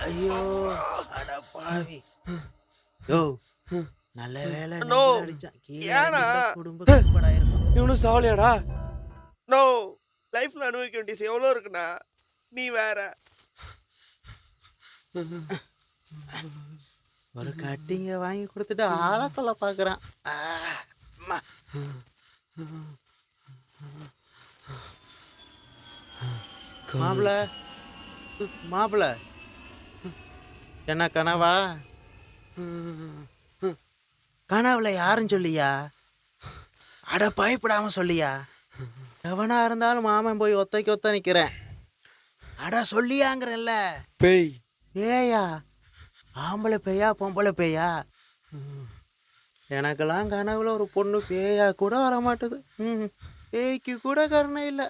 ஐயோ அட பாவி. யோ நல்ல வேலை நோ அடிச்சான். ஏனா குடும்ப கட்டுப்பாடாயிருக்கும். இவனும் சாவலியாடா? நோ லைஃப்ல அனுபவிக்க வேண்டியது எவ்வளோ இருக்குண்ணா. நீ வேற. ஒரு கட்டிங்க வாங்கி கொடுத்துட்டு ஆளை கொள்ள பாக்குறான். மாப்பிள மாப்பிள என்ன கனவா? கனவுல யாரும் சொல்லியா? அட பயப்படாம சொல்லியா? எவனா இருந்தாலும் மாமன் போய் ஒத்தைக்கு ஒத்த நிக்கிறேன். அட சொல்லியாங்கிறல்ல. பேய். ஏயா ஆம்பளை பேயா பொம்பளை பேயா? எனக்கெல்லாம் கனவுல ஒரு பொண்ணு பேயா கூட வர மாட்டுது. பேய்க்கு கூட கருணை இல்லை.